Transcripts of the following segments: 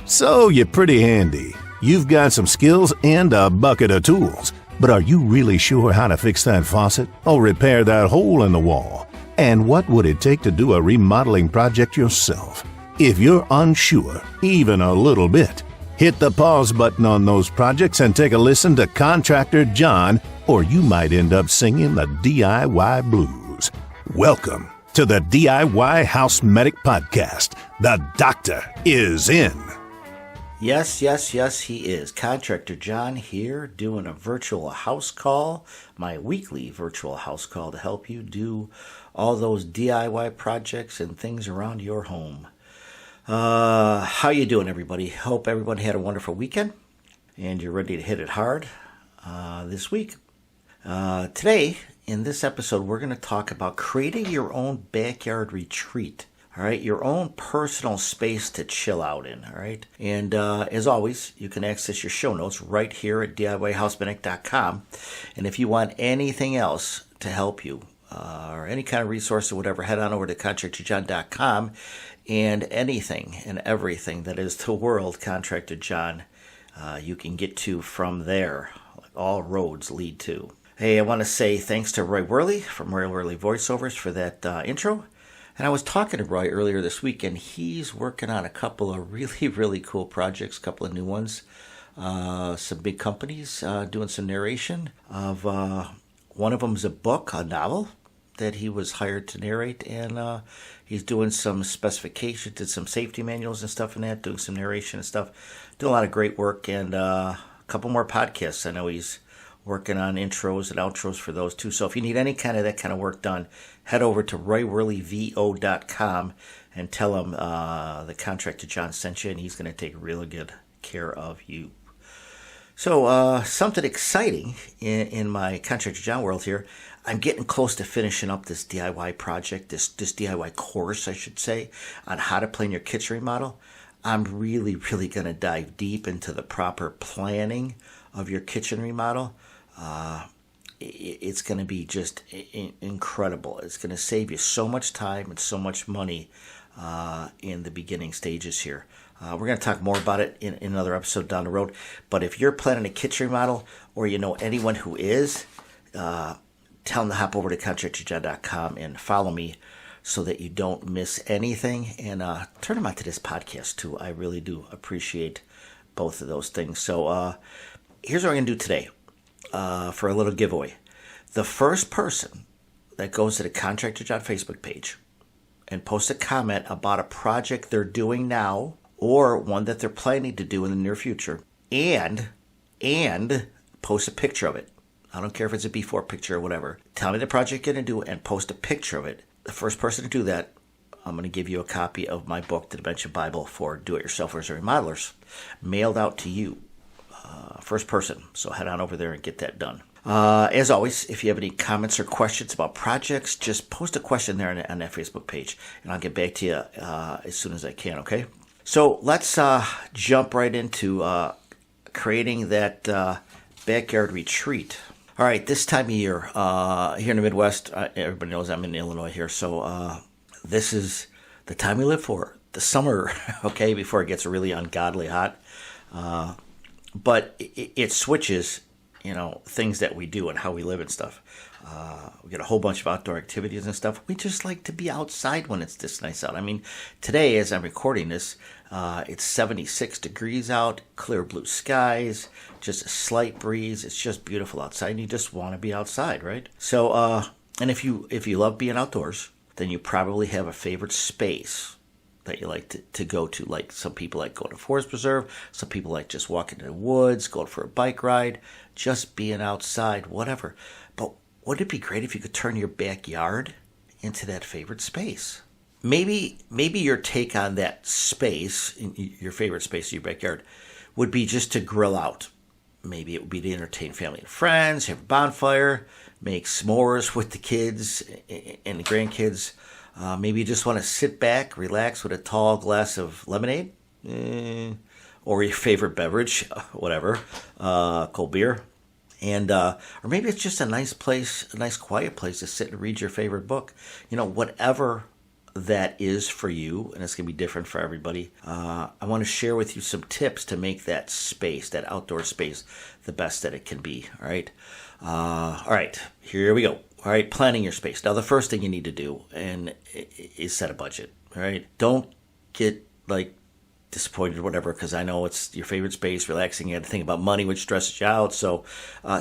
So you're pretty handy. You've got some skills and a bucket of tools. But are you really sure how to fix that faucet or repair that hole in the wall? And what would it take to do a remodeling project yourself? If you're unsure, even a little bit, hit the pause button on those projects and take a listen to Contractor John, or you might end up singing the DIY blues. Welcome to the DIY House Medic Podcast. The doctor is in. Yes, he is. Contractor John here doing a virtual house call, my weekly virtual house call to help you do all those DIY projects and things around your home. How you doing, everybody? Hope everyone had a wonderful weekend and you're ready to hit it hard this week. Today, in this episode, we're going to talk about creating your own backyard retreat. All right, your own personal space to chill out in, all right? And as always, you can access your show notes right here at DIYHousemedic.com. And if you want anything else to help you, or any kind of resource or whatever, head on over to ContractorJohn.com, and anything and everything that is the world Contractor John, you can get to from there. Like all roads lead to. Hey, I want to say thanks to Roy Worley from Roy Worley Voiceovers for that intro. And I was talking to Roy earlier this week, and he's working on a couple of really, really cool projects, a couple of new ones. Some big companies doing some narration of one of them is a book, a novel that he was hired to narrate, and he's doing some specifications, did some safety manuals and stuff in that, doing some narration and stuff. Doing a lot of great work, and a couple more podcasts. I know he's working on intros and outros for those too. So if you need any kind of that kind of work done, head over to royworleyvo.com and tell him the Contractor John sent you, and he's going to take really good care of you. So something exciting in my Contractor John world here. I'm getting close to finishing up this DIY project, this DIY course, I should say, on how to plan your kitchen remodel. I'm really, really going to dive deep into the proper planning of your kitchen remodel. It's going to be just incredible. It's going to save you so much time and so much money in the beginning stages here. We're going to talk more about it in another episode down the road. But if you're planning a kitchen remodel, or you know anyone who is, tell them to hop over to ContractorJohn.com and follow me so that you don't miss anything. And turn them on to this podcast too. I really do appreciate both of those things. So here's what we're going to do today. For a little giveaway. The first person that goes to the Contractor John Facebook page and posts a comment about a project they're doing now or one that they're planning to do in the near future and post a picture of it. I don't care if it's a before picture or whatever. Tell me the project you're going to do and post a picture of it. The first person to do that, I'm going to give you a copy of my book, The Dimension Bible for Do-It-Yourselfers and Remodelers, mailed out to you. First person. So head on over there and get that done. As always, if you have any comments or questions about projects, just post a question there on that Facebook page, and I'll get back to you as soon as I can, okay? So let's jump right into creating that backyard retreat. All right, this time of year, here in the Midwest, everybody knows I'm in Illinois here, so this is the time we live for, the summer, okay, before it gets really ungodly hot. But it switches, things that we do and how we live and stuff. We get a whole bunch of outdoor activities and stuff. We just like to be outside when it's this nice out. I mean, today, as I'm recording this, it's 76 degrees out, clear blue skies, just a slight breeze. It's just beautiful outside, and you just want to be outside, right? So, and if you love being outdoors, then you probably have a favorite space that you like to go to. Like some people like going to Forest Preserve, some people like just walking in the woods, going for a bike ride, just being outside, whatever. But wouldn't it be great if you could turn your backyard into that favorite space? Maybe your take on that space, your favorite space in your backyard, would be just to grill out. Maybe it would be to entertain family and friends, have a bonfire, make s'mores with the kids and the grandkids. Maybe you just want to sit back, relax with a tall glass of lemonade, or your favorite beverage, whatever, cold beer. And or maybe it's just a nice place, a nice quiet place to sit and read your favorite book. Whatever that is for you, and it's going to be different for everybody. I want to share with you some tips to make that space, that outdoor space, the best that it can be. All right. All right. Here we go. All right. Planning your space. Now, the first thing you need to do is set a budget. All right. Don't get disappointed or whatever, because I know it's your favorite space, relaxing. You had to think about money, which stresses you out. So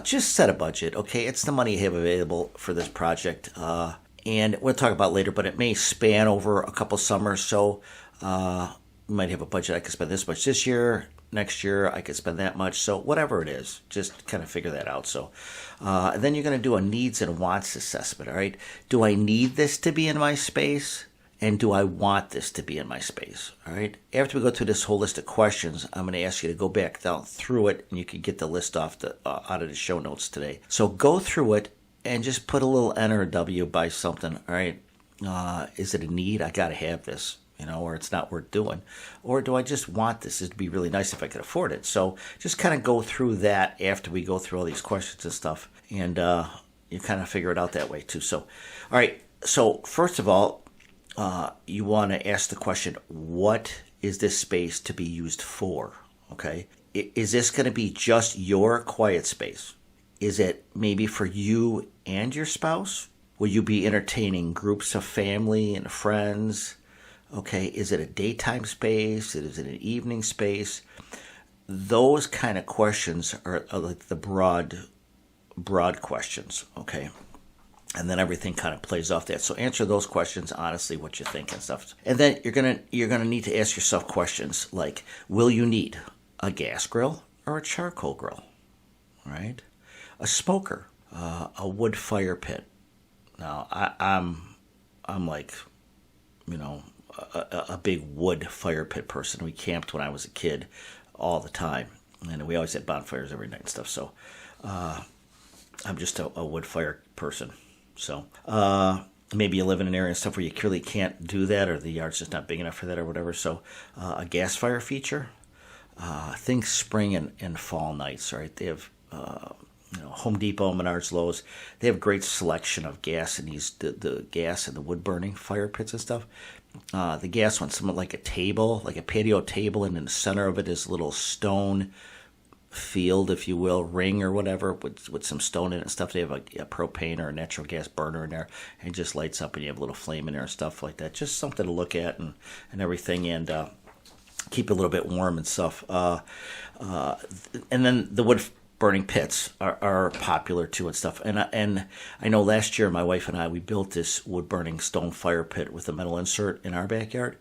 just set a budget. Okay. It's the money you have available for this project. And we'll talk about later, but it may span over a couple summers. So you might have a budget. I could spend this much this year. Next year, I could spend that much. So whatever it is, just kind of figure that out. So and then you're going to do a needs and wants assessment. All right. Do I need this to be in my space? And do I want this to be in my space? All right. After we go through this whole list of questions, I'm going to ask you to go back down through it, and you can get the list off out of the show notes today. So go through it and just put a little N or a W by something. All right. Is it a need? I got to have this, or it's not worth doing. Or do I just want this? It'd be really nice if I could afford it. So just kind of go through that after we go through all these questions and stuff. And you kind of figure it out that way too. So, all right. So first of all, you want to ask the question, what is this space to be used for? Okay. Is this going to be just your quiet space? Is it maybe for you and your spouse? Will you be entertaining groups of family and friends? Okay, is it a daytime space? Is it an evening space? Those kind of questions are like the broad questions, okay? And then everything kind of plays off that. So answer those questions honestly, what you think and stuff. And then you're gonna need to ask yourself questions like, will you need a gas grill or a charcoal grill? Right? A smoker, a wood fire pit. Now I'm like, a big wood fire pit person. We camped when I was a kid all the time, and we always had bonfires every night and stuff. So I'm just a wood fire person. So maybe you live in an area and stuff where you clearly can't do that, or the yard's just not big enough for that or whatever. So a gas fire feature. Think spring and fall nights, right? They have Home Depot, Menards, Lowe's. They have great selection of gas in these the gas and the wood burning fire pits and stuff. The gas one's something like a table, like a patio table, and in the center of it is a little stone field, if you will, ring or whatever, with some stone in it and stuff. They have a propane or a natural gas burner in there, and it just lights up, and you have a little flame in there and stuff like that. Just something to look at and everything, and keep it a little bit warm and stuff. And then the wood burning pits are popular too and stuff. And I know last year my wife and I, we built this wood burning stone fire pit with a metal insert in our backyard,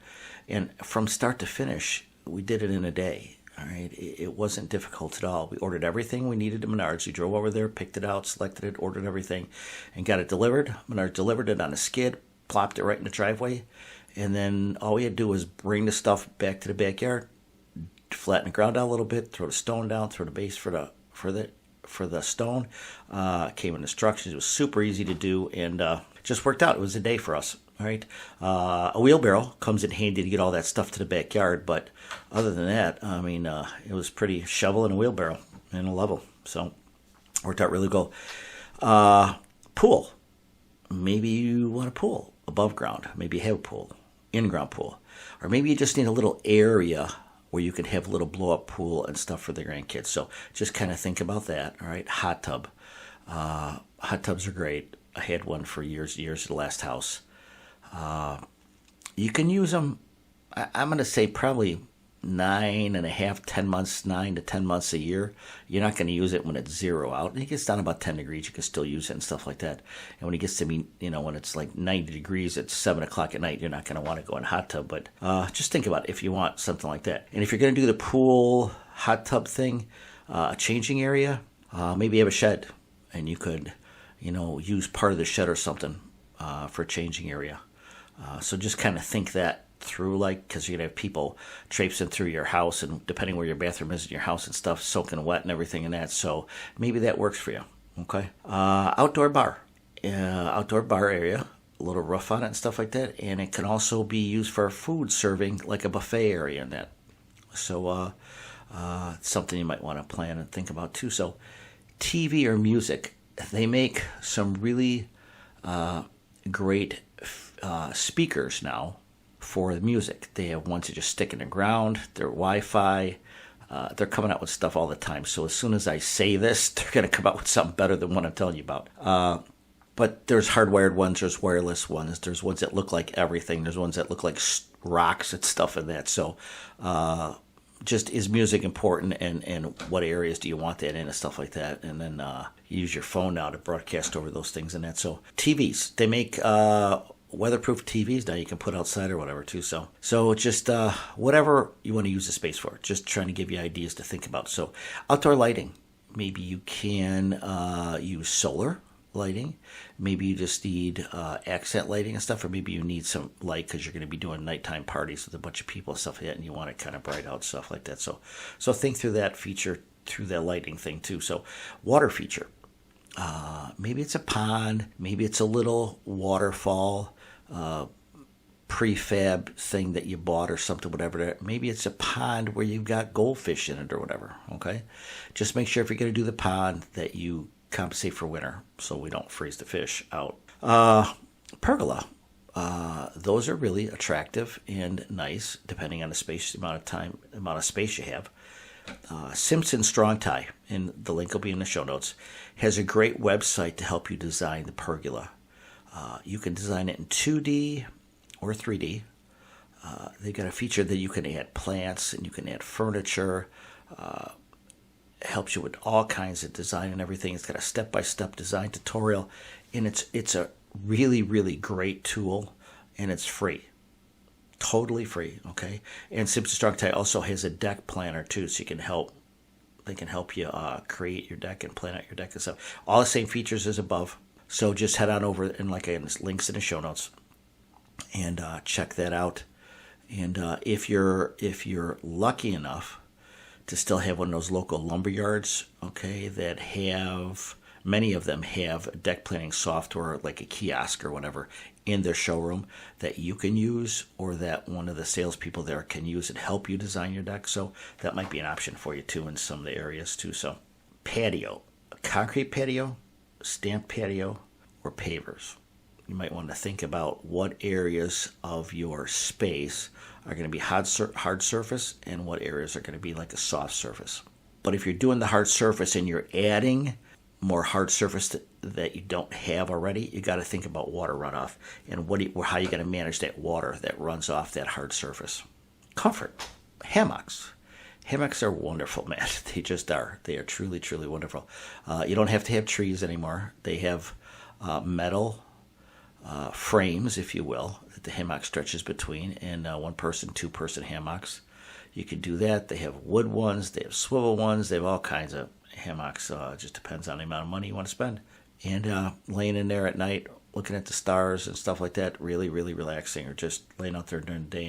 and from start to finish we did it in a day. All right, it wasn't difficult at all. We ordered everything we needed at Menards. We drove over there, picked it out, selected it, ordered everything, and got it delivered. Menards delivered it on a skid, plopped it right in the driveway, and then all we had to do was bring the stuff back to the backyard, flatten the ground out a little bit, throw the stone down, throw the base for the stone. Came in instructions. It was super easy to do, and just worked out. It was a day for us. All right. A wheelbarrow comes in handy to get all that stuff to the backyard, but other than that, I mean, it was pretty shovel and a wheelbarrow and a level. So worked out really good. Pool. Maybe you want a pool above ground. Maybe you have a pool, in-ground pool, or maybe you just need a little area where you can have a little blow-up pool and stuff for the grandkids. So just kind of think about that. All right. Hot tub. Hot tubs are great. I had one for years at the last house. You can use them, I'm going to say probably 9 to 10 months a year. You're not going to use it when it's 0 out. And it gets down about 10 degrees, you can still use it and stuff like that. And when it gets to be, when it's like 90 degrees at 7 o'clock at night, you're not going to want to go in a hot tub. But just think about it if you want something like that. And if you're going to do the pool hot tub thing, a changing area, maybe you have a shed and you could, use part of the shed or something for a changing area. So just kind of think that through, because you're going to have people traipsing through your house, and depending where your bathroom is in your house and stuff, soaking wet and everything and that. So maybe that works for you. Okay. Outdoor bar area, a little roof on it and stuff like that. And it can also be used for food serving, like a buffet area and that. So something you might want to plan and think about too. So TV or music, they make some really great speakers now for the music. They have ones that just stick in the ground. They're Wi-Fi. They're coming out with stuff all the time. So as soon as I say this, they're going to come out with something better than what I'm telling you about. But there's hardwired ones. There's wireless ones. There's ones that look like everything. There's ones that look like rocks and stuff like that. So just is music important, and what areas do you want that in and stuff like that. And then you use your phone now to broadcast over those things and that. So TVs, they make weatherproof TVs now you can put outside or whatever too. So just whatever you want to use the space for. Just trying to give you ideas to think about. So outdoor lighting, maybe you can use solar lighting. Maybe you just need accent lighting and stuff, or maybe you need some light because you're going to be doing nighttime parties with a bunch of people and stuff like that, and you want it kind of bright out, stuff like that. So think through that feature, through that lighting thing too. So water feature. Maybe it's a pond, maybe it's a little waterfall, prefab thing that you bought or something, whatever. Maybe it's a pond where you've got goldfish in it or whatever, okay? Just make sure if you're going to do the pond that you compensate for winter so we don't freeze the fish out. Pergola. Those are really attractive and nice depending on the space, amount of space you have. Simpson Strong Tie, and the link will be in the show notes, has a great website to help you design the pergola. You can design it in 2D or 3D. They've got a feature that you can add plants and you can add furniture. Helps you with all kinds of design and everything. It's got a step-by-step design tutorial, and it's a really, really great tool, and it's free. Totally free, okay? And Simpson Strong Tie also has a deck planner too, so they can help you create your deck and plan out your deck and stuff. All the same features as above. So just head on over, and like I said, links in the show notes, and check that out. And if you're lucky enough to still have one of those local lumber yards, okay, that have, many of them have deck planning software like a kiosk or whatever in their showroom that you can use, or that one of the salespeople there can use and help you design your deck. So that might be an option for you too in some of the areas too. So patio, concrete patio, stamped patio, or pavers. You might want to think about what areas of your space are going to be hard surface and what areas are going to be like a soft surface. But if you're doing the hard surface and you're adding more hard surface that you don't have already, you got to think about water runoff and how you're going to manage that water that runs off that hard surface. Comfort. Hammocks. Hammocks are wonderful, man. They just are. They are truly, truly wonderful. You don't have to have trees anymore. They have metal frames, if you will, that the hammock stretches between, and one-person, two-person hammocks. You can do that. They have wood ones. They have swivel ones. They have all kinds of hammocks. It just depends on the amount of money you want to spend. And laying in there at night, looking at the stars and stuff like that, really, really relaxing, or just laying out there during the day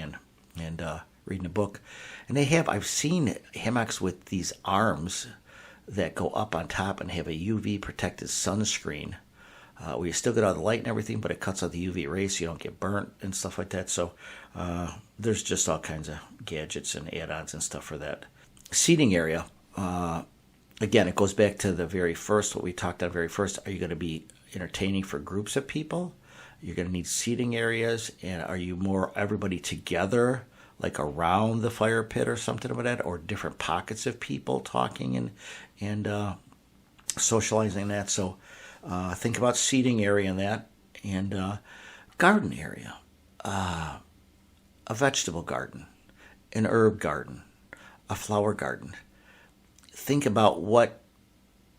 and reading a book. And I've seen hammocks with these arms that go up on top and have a UV protected sunscreen. Where you still get all the light and everything, but it cuts out the UV rays so you don't get burnt and stuff like that. So there's just all kinds of gadgets and add-ons and stuff for that. Seating area, again, it goes back to the very first, what we talked about very first. Are you going to be entertaining for groups of people? You're going to need seating areas, and are you more everybody together, like around the fire pit or something like that, or different pockets of people talking and socializing that? So think about seating area in that, and garden area, a vegetable garden, an herb garden, a flower garden. Think about what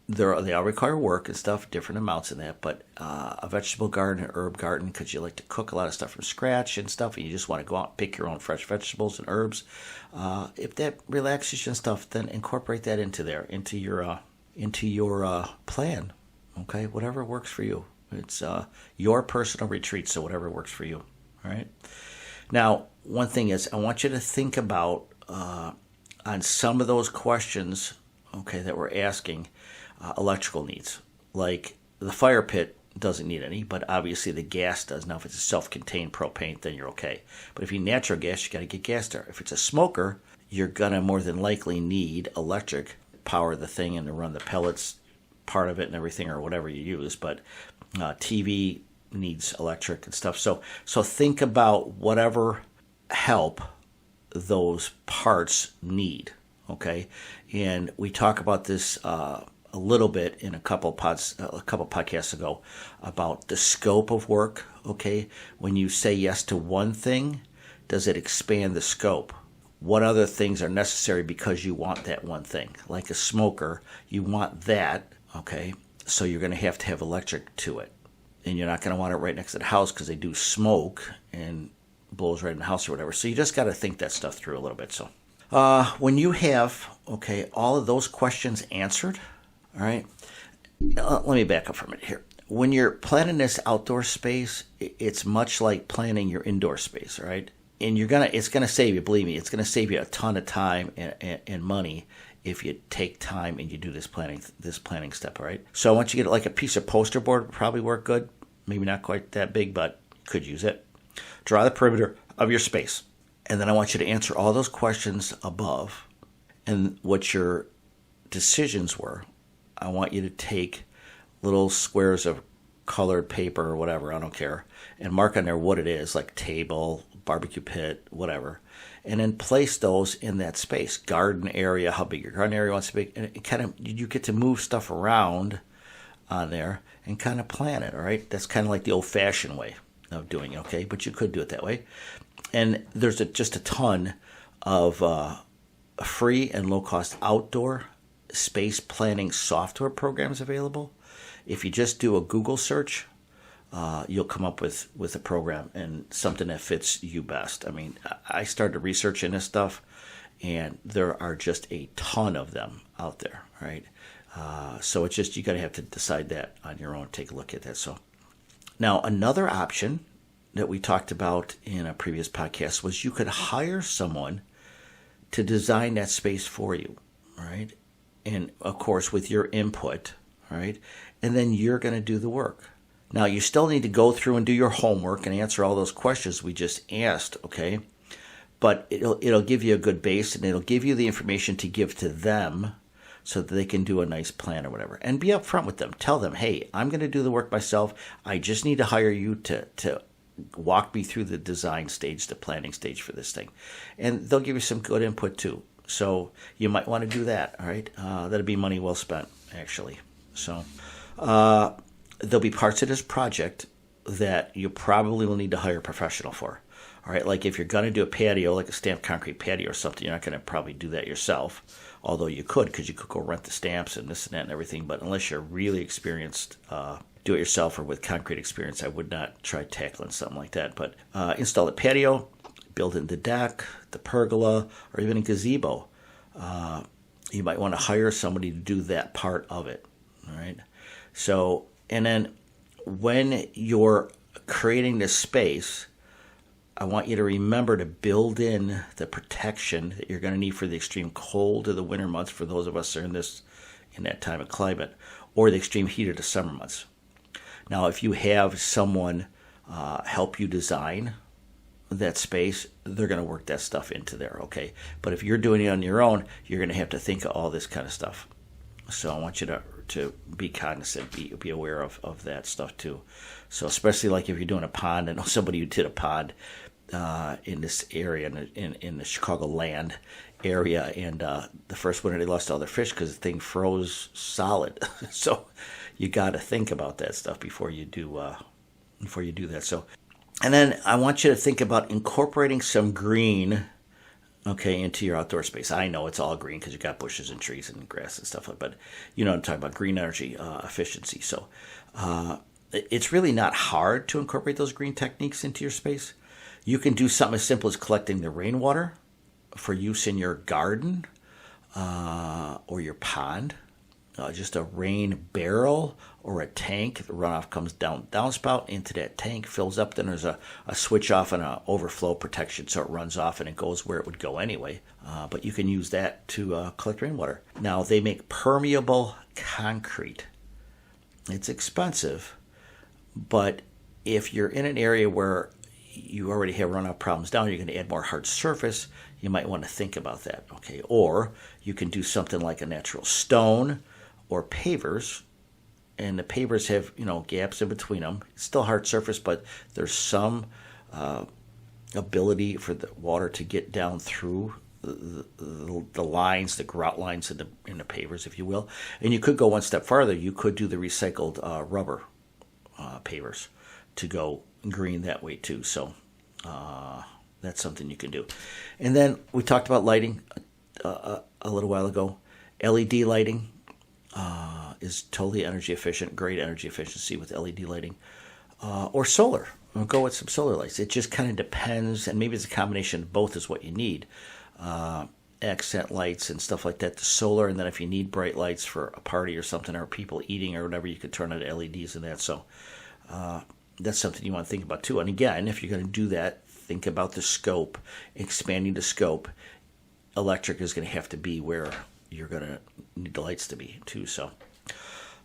they all require work and stuff, different amounts in that, but a vegetable garden, an herb garden, because you like to cook a lot of stuff from scratch and stuff, and you just want to go out and pick your own fresh vegetables and herbs. If that relaxes you and stuff, then incorporate that into your plan. Okay, whatever works for you. It's your personal retreat, so whatever works for you. All right. Now, one thing is, I want you to think about on some of those questions, okay, that we're asking, electrical needs. Like the fire pit doesn't need any, but obviously the gas does. Now, if it's a self-contained propane, then you're okay. But if you need natural gas, you got to get gas there. If it's a smoker, you're gonna more than likely need electric power the thing and to run the pellets part of it and everything, or whatever you use. But TV, needs electric and stuff. So think about whatever help those parts need, okay? And we talk about this a little bit in a couple podcasts ago about the scope of work, okay? When you say yes to one thing, does it expand the scope? What other things are necessary because you want that one thing? Like a smoker, you want that, okay? So you're going to have electric to it. And you're not going to want it right next to the house because they do smoke and blows right in the house or whatever. So you just got to think that stuff through a little bit. So when you have, okay, all of those questions answered, all right, let me back up for a minute here. When you're planning this outdoor space, it's much like planning your indoor space, all right? And it's gonna save you, believe me, it's gonna save you a ton of time and money if you take time and you do this planning step, all right? So I want you to get like a piece of poster board, would probably work good. Maybe not quite that big, but you could use it. Draw the perimeter of your space. And then I want you to answer all those questions above and what your decisions were. I want you to take little squares of colored paper or whatever, I don't care, and mark on there what it is, like table, barbecue pit, whatever, and then place those in that space. Garden area, how big your garden area wants to be, and kind of you get to move stuff around on there and kind of plan it, all right? That's kind of like the old-fashioned way of doing it, okay? But you could do it that way. And there's just a ton of free and low-cost outdoor space planning software programs available. If you just do a Google search, you'll come up with a program and something that fits you best. I mean, I started researching this stuff, and there are just a ton of them out there, right? So it's just, you got to have to decide that on your own, take a look at that. So now another option that we talked about in a previous podcast was you could hire someone to design that space for you, right? And of course, with your input, right? And then you're going to do the work. Now, you still need to go through and do your homework and answer all those questions we just asked, okay? But it'll give you a good base, and it'll give you the information to give to them so that they can do a nice plan or whatever. And be upfront with them. Tell them, hey, I'm going to do the work myself. I just need to hire you to walk me through the design stage, the planning stage for this thing. And they'll give you some good input too. So you might want to do that, all right? That'd be money well spent, actually. So there'll be parts of this project that you probably will need to hire a professional for. All right, like if you're going to do a patio, like a stamped concrete patio or something, you're not going to probably do that yourself, although you could, because you could go rent the stamps and this and that and everything. But unless you're really experienced do-it-yourself or with concrete experience, I would not try tackling something like that. But install a patio, build in the deck, the pergola, or even a gazebo. You might want to hire somebody to do that part of it. All right. So, and then when you're creating this space, I want you to remember to build in the protection that you're going to need for the extreme cold of the winter months, for those of us that are in that time of climate, or the extreme heat of the summer months. Now, if you have someone help you design that space, they're going to work that stuff into there, okay? But if you're doing it on your own, you're going to have to think of all this kind of stuff. So I want you to be cognizant, be aware of that stuff too. So especially like if you're doing a pond, I know somebody who did a pond in this area, in the Chicagoland area, and the first winter they lost all their fish because the thing froze solid. So you got to think about that stuff before you do that. So, and then I want you to think about incorporating some green, okay, into your outdoor space. I know it's all green because you got bushes and trees and grass and stuff like that, but you know what I'm talking about, green energy efficiency. So it's really not hard to incorporate those green techniques into your space. You can do something as simple as collecting the rainwater for use in your garden or your pond. Just a rain barrel or a tank. The runoff comes downspout into that tank, fills up. Then there's a switch off and an overflow protection, so it runs off and it goes where it would go anyway. But you can use that to collect rainwater. Now, they make permeable concrete. It's expensive, but if you're in an area where you already have runoff problems down, you're going to add more hard surface, you might want to think about that, okay? Or you can do something like a natural stone or pavers, and the pavers have, gaps in between them. It's still hard surface, but there's some ability for the water to get down through the lines, the grout lines in the pavers, if you will. And you could go one step farther. You could do the recycled rubber pavers to go green that way too. So that's something you can do. And then we talked about lighting a little while ago. LED lighting is totally energy efficient, great energy efficiency with LED lighting. Or solar. We'll go with some solar lights. It just kind of depends, and maybe it's a combination of both is what you need. Accent lights and stuff like that, the solar, and then if you need bright lights for a party or something, or people eating or whatever, you could turn on LEDs and that. So that's something you want to think about too. And again, if you're going to do that, think about the scope, expanding the scope. Electric is going to have to be where you're going to need the lights to be too. So,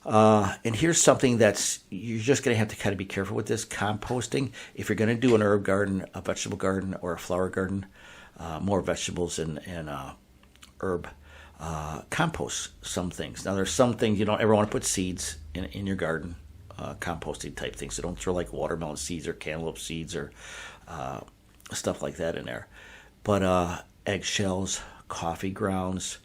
and here's something that's, you're just going to have to kind of be careful with this. Composting. If you're going to do an herb garden, a vegetable garden, or a flower garden, more vegetables and herb, compost some things. Now, there's some things you don't ever want to put seeds in your garden, composting type things. So don't throw like watermelon seeds or cantaloupe seeds or stuff like that in there. But eggshells, coffee grounds,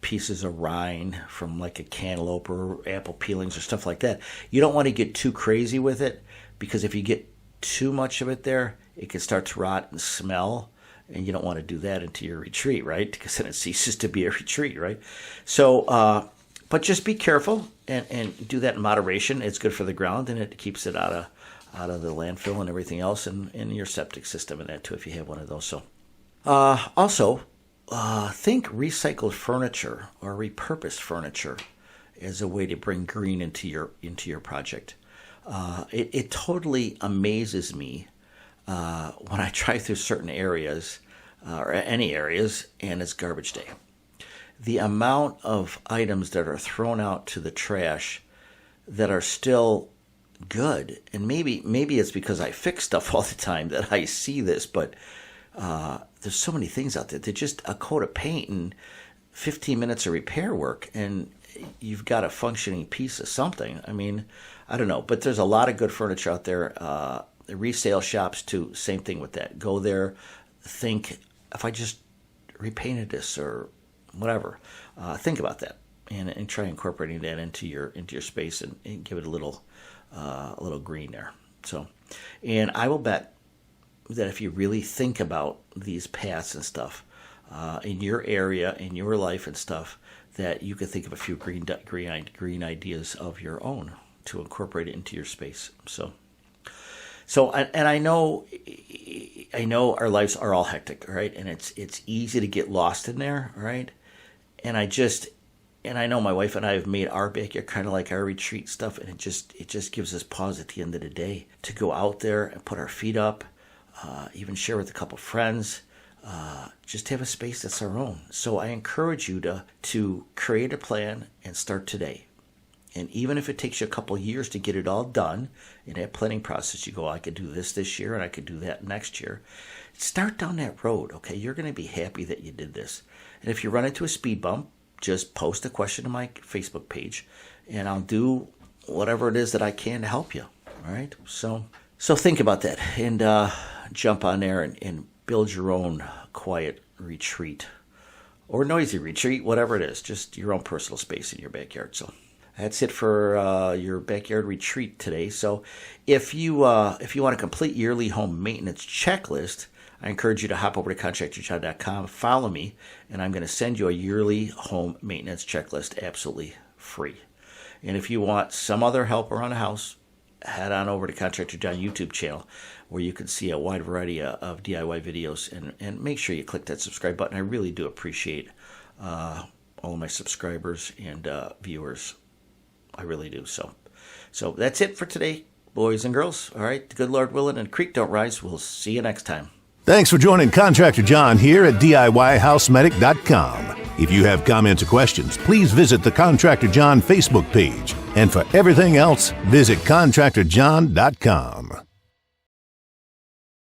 pieces of rind from like a cantaloupe or apple peelings or stuff like that. You don't want to get too crazy with it, because if you get too much of it there, it can start to rot and smell, and you don't want to do that into your retreat, right? Because then it ceases to be a retreat, right? So, but just be careful and do that in moderation. It's good for the ground, and it keeps it out of the landfill and everything else, and in your septic system and that too, if you have one of those. So, also, think recycled furniture or repurposed furniture as a way to bring green into your project. It totally amazes me when I drive through certain areas or any areas and it's garbage day. The amount of items that are thrown out to the trash that are still good, and maybe it's because I fix stuff all the time that I see this, but there's so many things out there. They're just a coat of paint and 15 minutes of repair work, and you've got a functioning piece of something. I mean, I don't know, but there's a lot of good furniture out there. The resale shops too, same thing with that. Go there, think, if I just repainted this or whatever, think about that and try incorporating that into your space and give it a little green there. So, and I will bet that if you really think about these paths and stuff in your area, in your life and stuff, that you could think of a few green ideas of your own to incorporate it into your space. So, and I know our lives are all hectic, right? And it's easy to get lost in there, right? And I know my wife and I have made our backyard kind of like our retreat stuff, and it just gives us pause at the end of the day to go out there and put our feet up, even share with a couple friends, just have a space that's our own. So I encourage you to create a plan and start today. And even if it takes you a couple of years to get it all done, in that planning process, you go, I could do this year and I could do that next year. Start down that road, okay? You're going to be happy that you did this. And if you run into a speed bump, just post a question to my Facebook page, and I'll do whatever it is that I can to help you, all right? So think about that and jump on there and build your own quiet retreat or noisy retreat, whatever it is, just your own personal space in your backyard. So that's it for your backyard retreat today. So if you want a complete yearly home maintenance checklist, I encourage you to hop over to contractorjohn.com, follow me, and I'm going to send you a yearly home maintenance checklist absolutely free. And if you want some other help around the house, head on over to Contractor John YouTube channel, where you can see a wide variety of DIY videos, and make sure you click that subscribe button. I really do appreciate all of my subscribers and viewers. I really do. So that's it for today, boys and girls. All right, the good Lord willing and creek don't rise. We'll see you next time. Thanks for joining Contractor John here at DIYHousemedic.com. If you have comments or questions, please visit the Contractor John Facebook page. And for everything else, visit ContractorJohn.com.